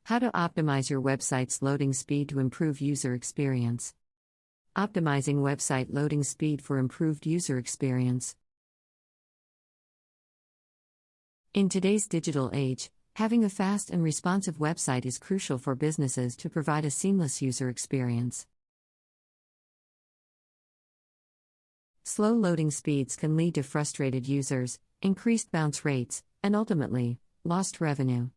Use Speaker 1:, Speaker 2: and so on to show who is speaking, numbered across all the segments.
Speaker 1: How to optimize your website's loading speed to improve user experience. Optimizing website loading speed for improved user experience. In today's digital age, having a fast and responsive website is crucial for businesses to provide a seamless user experience. Slow loading speeds can lead to frustrated users, increased bounce rates, and ultimately, lost revenue.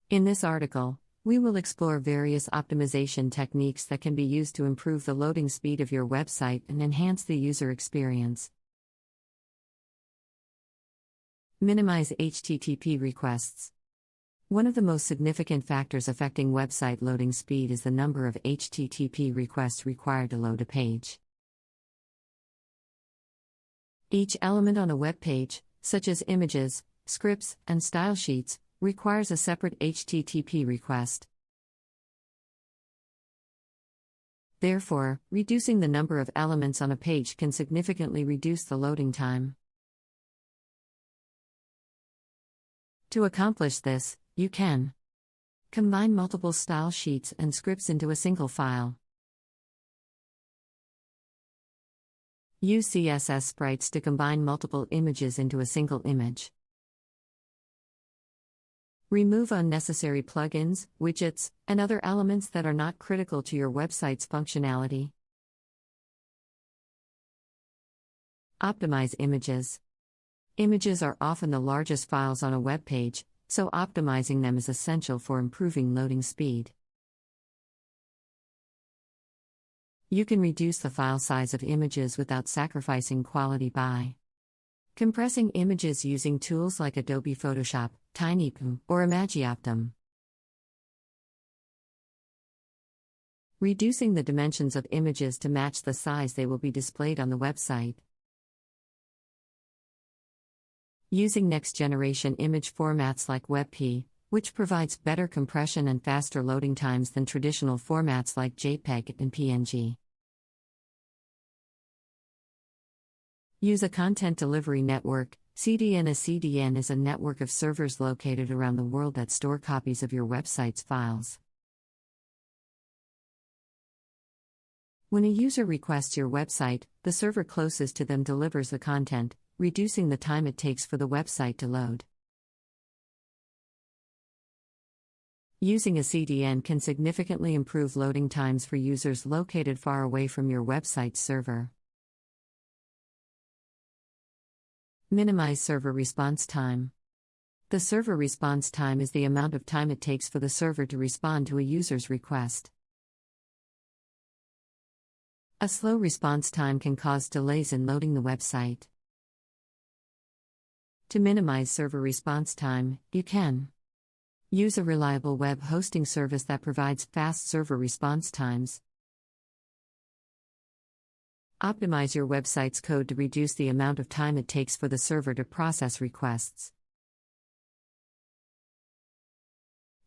Speaker 1: In this article, we will explore various optimization techniques that can be used to improve the loading speed of your website and enhance the user experience. Minimize HTTP requests. One of the most significant factors affecting website loading speed is the number of HTTP requests required to load a page. Each element on a web page, such as images, scripts, and style sheets, requires a separate HTTP request. Therefore, reducing the number of elements on a page can significantly reduce the loading time. To accomplish this, you can combine multiple style sheets and scripts into a single file. Use CSS sprites to combine multiple images into a single image. Remove unnecessary plugins, widgets, and other elements that are not critical to your website's functionality. Optimize images. Images are often the largest files on a web page, so optimizing them is essential for improving loading speed. You can reduce the file size of images without sacrificing quality by compressing images using tools like Adobe Photoshop, TinyPu, or Imagioptim. Reducing the dimensions of images to match the size they will be displayed on the website. Using next-generation image formats like WebP, which provides better compression and faster loading times than traditional formats like JPEG and PNG. Use a content delivery network, CDN. A CDN is a network of servers located around the world that store copies of your website's files. When a user requests your website, the server closest to them delivers the content, reducing the time it takes for the website to load. Using a CDN can significantly improve loading times for users located far away from your website's server. Minimize server response time. The server response time is the amount of time it takes for the server to respond to a user's request. A slow response time can cause delays in loading the website. To minimize server response time, you can use a reliable web hosting service that provides fast server response times. Optimize your website's code to reduce the amount of time it takes for the server to process requests.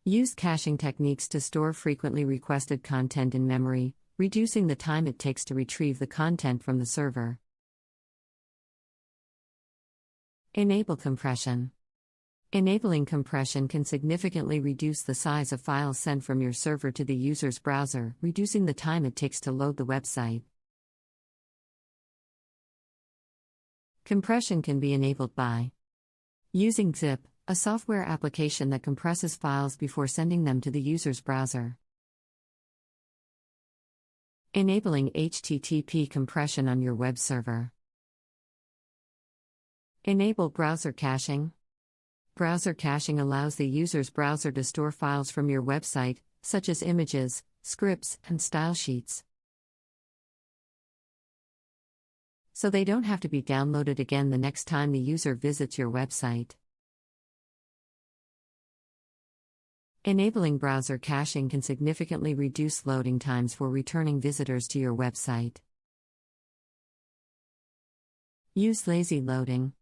Speaker 1: Use caching techniques to store frequently requested content in memory, reducing the time it takes to retrieve the content from the server. Enable compression. Enabling compression can significantly reduce the size of files sent from your server to the user's browser, reducing the time it takes to load the website. Compression can be enabled by using Zip, a software application that compresses files before sending them to the user's browser. Enabling HTTP compression on your web server. Enable browser caching. Browser caching allows the user's browser to store files from your website, such as images, scripts, and style sheets, so they don't have to be downloaded again the next time the user visits your website. Enabling browser caching can significantly reduce loading times for returning visitors to your website. Use lazy loading.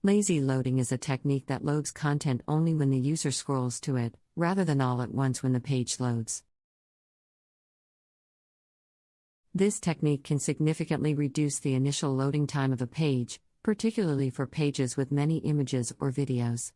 Speaker 1: Lazy loading is a technique that loads content only when the user scrolls to it, rather than all at once when the page loads. This technique can significantly reduce the initial loading time of a page, particularly for pages with many images or videos.